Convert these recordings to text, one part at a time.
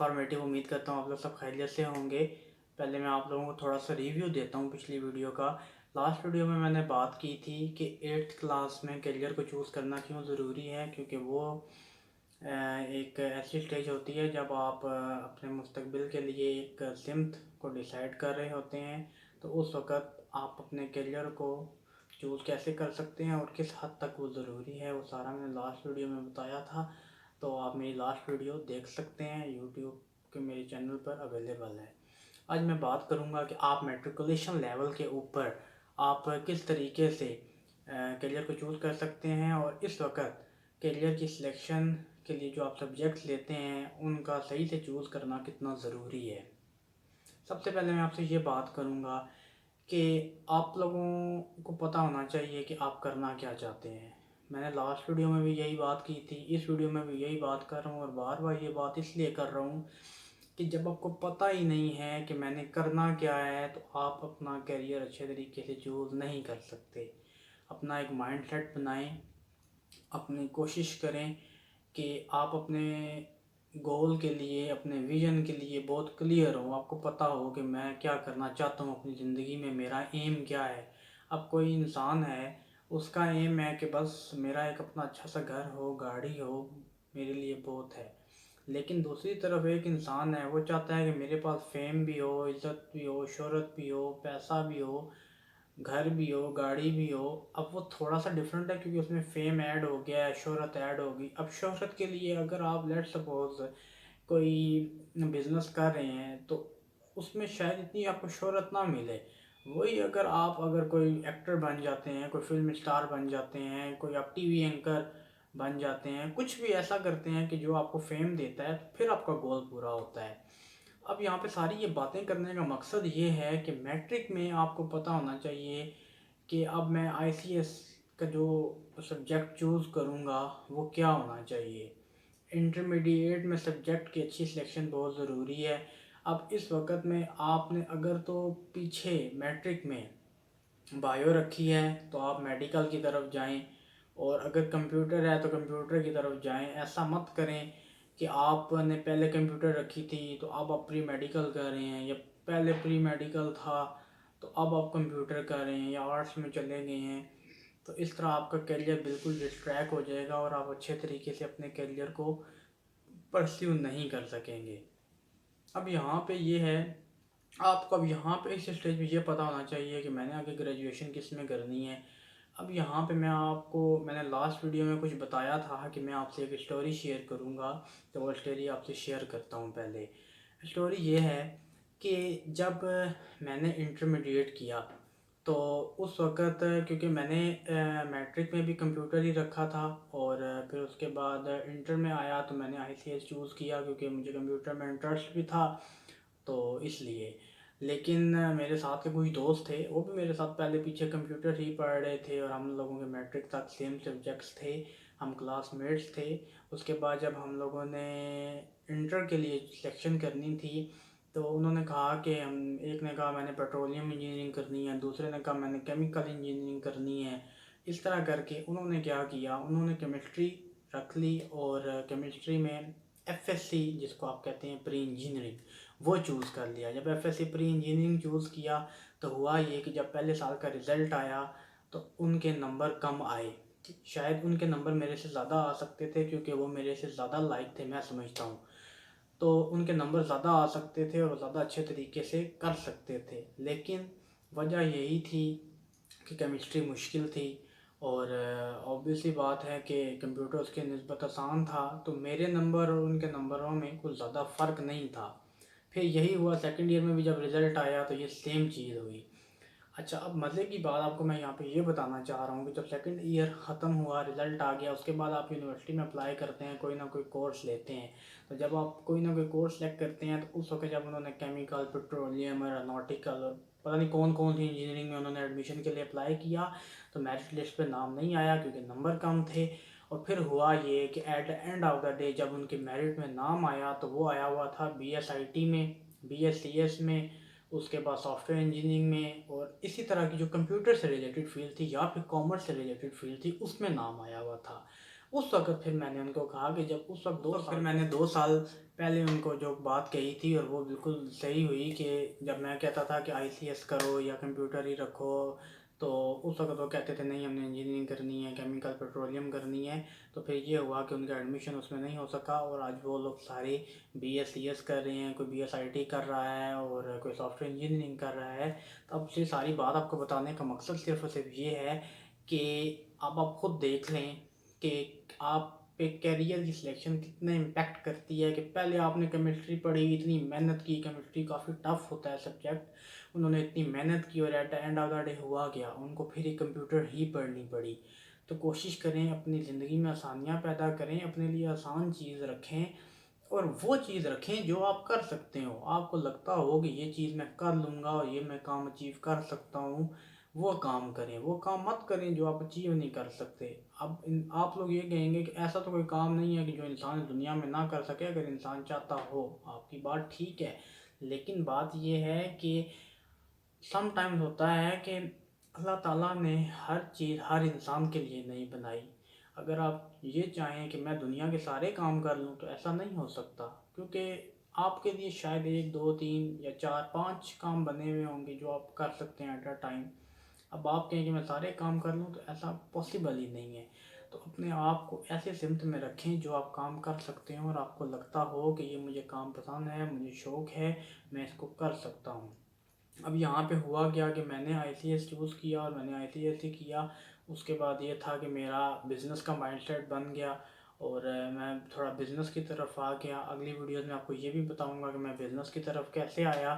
Informative. उम्मीद करता हूँ आप लोग सब खैरियत से होंगे। पहले मैं आप लोगों को थोड़ा सा रिव्यू देता हूँ पिछली वीडियो का। लास्ट वीडियो में मैंने बात की थी कि 8th क्लास में करियर को चूज़ करना क्यों ज़रूरी है, क्योंकि वो एक ऐसी स्टेज होती है जब आप अपने मुस्तकबिल के लिए एक सिमत को डिसाइड कर रहे होते हैं। तो उस वक़्त आप अपने करियर को चूज़ कैसे कर सकते हैं और किस हद तक वो ज़रूरी है, वो सारा मैंने लास्ट वीडियो में बताया था। तो आप मेरी लास्ट वीडियो देख सकते हैं, यूट्यूब के मेरे चैनल पर अवेलेबल है। आज मैं बात करूंगा कि आप मेट्रिकुलेशन लेवल के ऊपर आप किस तरीके से करियर को चूज़ कर सकते हैं और इस वक्त करियर की सिलेक्शन के लिए जो आप सब्जेक्ट्स लेते हैं उनका सही से चूज़ करना कितना ज़रूरी है। सबसे पहले मैं आपसे ये बात करूंगा कि आप लोगों को पता होना चाहिए कि आप करना क्या चाहते हैं। मैंने लास्ट वीडियो में भी यही बात की थी, इस वीडियो में भी यही बात कर रहा हूँ और बार बार ये बात इसलिए कर रहा हूँ कि जब आपको पता ही नहीं है कि मैंने करना क्या है तो आप अपना करियर अच्छे तरीके से चूज़ नहीं कर सकते। अपना एक माइंड सेट बनाएं, अपनी कोशिश करें कि आप अपने गोल के लिए, अपने विजन के लिए बहुत क्लियर हो। आपको पता हो कि मैं क्या करना चाहता हूँ अपनी ज़िंदगी में, मेरा एम क्या है। अब कोई इंसान है, उसका एम है कि बस मेरा एक अपना अच्छा सा घर हो, गाड़ी हो, मेरे लिए बहुत है। लेकिन दूसरी तरफ एक इंसान है, वो चाहता है कि मेरे पास फेम भी हो, इज़्ज़त भी हो, शोहरत भी हो, पैसा भी हो, घर भी हो, गाड़ी भी हो। अब वो थोड़ा सा डिफरेंट है क्योंकि उसमें फेम ऐड हो गया है, शोहरत ऐड होगी। अब शोहरत के लिए अगर आप लेट सपोज कोई बिजनेस कर रहे हैं तो उसमें शायद इतनी आपको शोहरत ना मिले। वही अगर कोई एक्टर बन जाते हैं, कोई फिल्म स्टार बन जाते हैं, कोई आप टीवी एंकर बन जाते हैं, कुछ भी ऐसा करते हैं कि जो आपको फेम देता है, फिर आपका गोल पूरा होता है। अब यहाँ पे सारी ये बातें करने का मकसद ये है कि मैट्रिक में आपको पता होना चाहिए कि अब मैं आईसीएस का जो सब्जेक्ट चूज़ करूँगा वो क्या होना चाहिए। इंटरमीडिएट में सब्जेक्ट की अच्छी सिलेक्शन बहुत ज़रूरी है। अब इस वक्त में आपने अगर तो पीछे मैट्रिक में बायो रखी है तो आप मेडिकल की तरफ जाएं, और अगर कंप्यूटर है तो कंप्यूटर की तरफ जाएं। ऐसा मत करें कि आपने पहले कंप्यूटर रखी थी तो अब आप प्री मेडिकल कर रहे हैं, या पहले प्री मेडिकल था तो अब आप कंप्यूटर कर रहे हैं, या आर्ट्स में चले गए हैं। तो इस तरह आपका करियर बिल्कुल डिस्ट्रैक्ट हो जाएगा और आप अच्छे तरीके से अपने करियर को परस्यू नहीं कर सकेंगे। अब यहाँ पे ये है, आपको अब यहाँ पे इस स्टेज पे ये पता होना चाहिए कि मैंने आगे ग्रेजुएशन किस में करनी है। अब यहाँ पे मैंने लास्ट वीडियो में कुछ बताया था कि मैं आपसे एक स्टोरी शेयर करूँगा। तो वो स्टोरी आपसे शेयर करता हूँ। पहले स्टोरी ये है कि जब मैंने इंटरमीडिएट किया तो उस वक़्त, क्योंकि मैंने मैट्रिक में भी कंप्यूटर ही रखा था और फिर उसके बाद इंटर में आया तो मैंने आईसीएस चूज़ किया क्योंकि मुझे कंप्यूटर में इंटरेस्ट भी था, तो इसलिए। लेकिन मेरे साथ के कुछ दोस्त थे, वो भी मेरे साथ पहले पीछे कंप्यूटर ही पढ़ रहे थे और हम लोगों के मैट्रिक तक सेम सब्जेक्ट्स थे, हम क्लासमेट्स थे। उसके बाद जब हम लोगों ने इंटर के लिए सिलेक्शन करनी थी तो उन्होंने कहा कि हम, एक ने कहा मैंने पेट्रोलियम इंजीनियरिंग करनी है, दूसरे ने कहा मैंने केमिकल इंजीनियरिंग करनी है। इस तरह करके उन्होंने क्या किया, उन्होंने केमिस्ट्री रख ली और केमिस्ट्री में एफएससी, जिसको आप कहते हैं प्री इंजीनियरिंग, वो चूज़ कर लिया। जब एफएससी प्री इंजीनियरिंग चूज़ किया तो हुआ ये कि जब पहले साल का रिज़ल्ट आया तो उनके नंबर कम आए। शायद उनके नंबर मेरे से ज़्यादा आ सकते थे क्योंकि वो मेरे से ज़्यादा लायक थे, मैं समझता हूँ। तो उनके नंबर ज़्यादा आ सकते थे और ज़्यादा अच्छे तरीके से कर सकते थे, लेकिन वजह यही थी कि केमिस्ट्री मुश्किल थी। और ऑब्वियसली बात है कि कंप्यूटर उसके निस्बत आसान था, तो मेरे नंबर और उनके नंबरों में कुछ ज़्यादा फ़र्क नहीं था। फिर यही हुआ सेकंड ईयर में भी, जब रिज़ल्ट आया तो ये सेम चीज़ हुई। अच्छा, अब मज़े की बात आपको मैं यहाँ पे ये बताना चाह रहा हूँ कि जब सेकंड ईयर ख़त्म हुआ, रिज़ल्ट आ गया, उसके बाद आप यूनिवर्सिटी में अप्लाई करते हैं, कोई ना कोई कोर्स लेते हैं। तो जब आप कोई ना कोई कोर्स सेलेक्ट करते हैं तो उस वक्त जब उन्होंने केमिकल, पेट्रोलियम, एरोनॉटिकल और पता नहीं कौन कौन सी इंजीनियरिंग में उन्होंने एडमिशन के लिए अप्लाई किया, तो मेरिट लिस्ट पे नाम नहीं आया क्योंकि नंबर कम थे। और फिर हुआ ये कि at the end of the day जब उनके मेरिट में नाम आया तो वो आया हुआ था BSIT में, BSCS में, उसके बाद सॉफ्टवेयर इंजीनियरिंग में, और इसी तरह की जो कंप्यूटर से रिलेटेड फील्ड थी या फिर कॉमर्स से रिलेटेड फील्ड थी उसमें नाम आया हुआ था। उस वक़्त फिर मैंने उनको कहा कि जब उस वक़्त 2 फिर मैंने 2 साल पहले उनको जो बात कही थी और वो बिल्कुल सही हुई कि जब मैं कहता था कि आईसीएस करो या कंप्यूटर ही रखो, तो उस वक़्त वो कहते थे नहीं हमने इंजीनियरिंग करनी है, केमिकल पेट्रोलियम करनी है। तो फिर ये हुआ कि उनका एडमिशन उसमें नहीं हो सका और आज वो लोग सारे बीएससीएस कर रहे हैं, कोई बीएसआईटी कर रहा है और कोई सॉफ्टवेयर इंजीनियरिंग कर रहा है। तो अब ये सारी बात आपको बताने का मकसद सिर्फ़ और सिर्फ ये है कि अब आप खुद देख लें कि आप पे करियर की सिलेक्शन कितना इम्पैक्ट करती है। कि पहले आपने केमिस्ट्री पढ़ी, इतनी मेहनत की, केमिस्ट्री काफ़ी टफ होता है सब्जेक्ट, उन्होंने इतनी मेहनत की और at the end of the day हुआ क्या, उनको फिर एक कंप्यूटर ही पढ़नी पड़ी। तो कोशिश करें अपनी ज़िंदगी में आसानियाँ पैदा करें, अपने लिए आसान चीज़ रखें और वो चीज़ रखें जो आप कर सकते हो। आपको लगता हो कि ये चीज़ मैं कर लूँगा और ये मैं काम अचीव कर सकता हूँ, वो काम करें। वो काम मत करें जो आप अचीव नहीं कर सकते। अब आप लोग ये कहेंगे कि ऐसा तो कोई काम नहीं है कि जो इंसान इस दुनिया में ना कर सके, अगर इंसान चाहता हो। आपकी बात ठीक है, लेकिन बात ये है कि समटाइम्स होता है कि अल्लाह ताला ने हर चीज़ हर इंसान के लिए नहीं बनाई। अगर आप ये चाहें कि मैं दुनिया के सारे काम कर लूँ तो ऐसा नहीं हो सकता, क्योंकि आपके लिए शायद 1 2 3 या 4 5 काम बने हुए होंगे जो आप कर सकते हैं एट अ टाइम। अब आप कहें कि मैं सारे काम कर लूँ तो ऐसा पॉसिबल ही नहीं है। तो अपने आप को ऐसे सिमत में रखें जो आप काम कर सकते हो और आपको लगता हो कि ये मुझे काम पसंद है, मुझे शौक़ है, मैं इसको कर सकता हूँ। अब यहाँ पे हुआ क्या कि मैंने आईसीएस चूज़ किया और मैंने आईसीएस ही किया। उसके बाद ये था कि मेरा बिज़नेस का माइंडसेट बन गया और मैं थोड़ा बिज़नेस की तरफ आ गया। अगली वीडियोस में आपको ये भी बताऊंगा कि मैं बिज़नेस की तरफ कैसे आया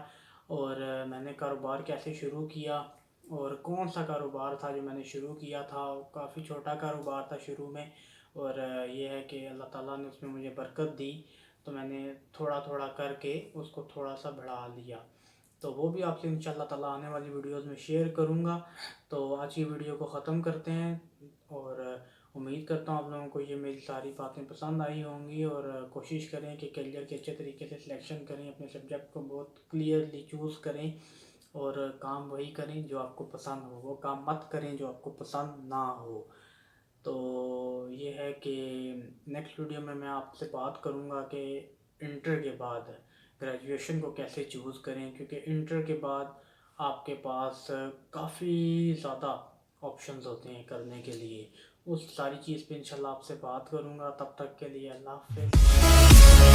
और मैंने कारोबार कैसे शुरू किया और कौन सा कारोबार था जो मैंने शुरू किया था। काफ़ी छोटा कारोबार था शुरू में और ये है कि अल्लाह ताला ने उसमें मुझे बरकत दी, तो मैंने थोड़ा थोड़ा करके उसको थोड़ा सा बढ़ा लिया। तो वो भी आपसे इंशाल्लाह ताला आने वाली वीडियोस में शेयर करूँगा। तो आज की वीडियो को ख़त्म करते हैं और उम्मीद करता हूँ आप लोगों को ये मेरी सारी बातें पसंद आई होंगी और कोशिश करें कि करियर के अच्छे तरीके से सिलेक्शन करें, अपने सब्जेक्ट को बहुत क्लियरली चूज़ करें और काम वही करें जो आपको पसंद हो, वो काम मत करें जो आपको पसंद ना हो। तो ये है कि नेक्स्ट वीडियो में मैं आपसे बात करूँगा कि इंटर के बाद ग्रेजुएशन को कैसे चूज़ करें, क्योंकि इंटर के बाद आपके पास काफ़ी ज़्यादा ऑप्शंस होते हैं करने के लिए। उस सारी चीज़ पे इंशाल्लाह आपसे बात करूँगा। तब तक के लिए अल्लाह हाफ़िज़।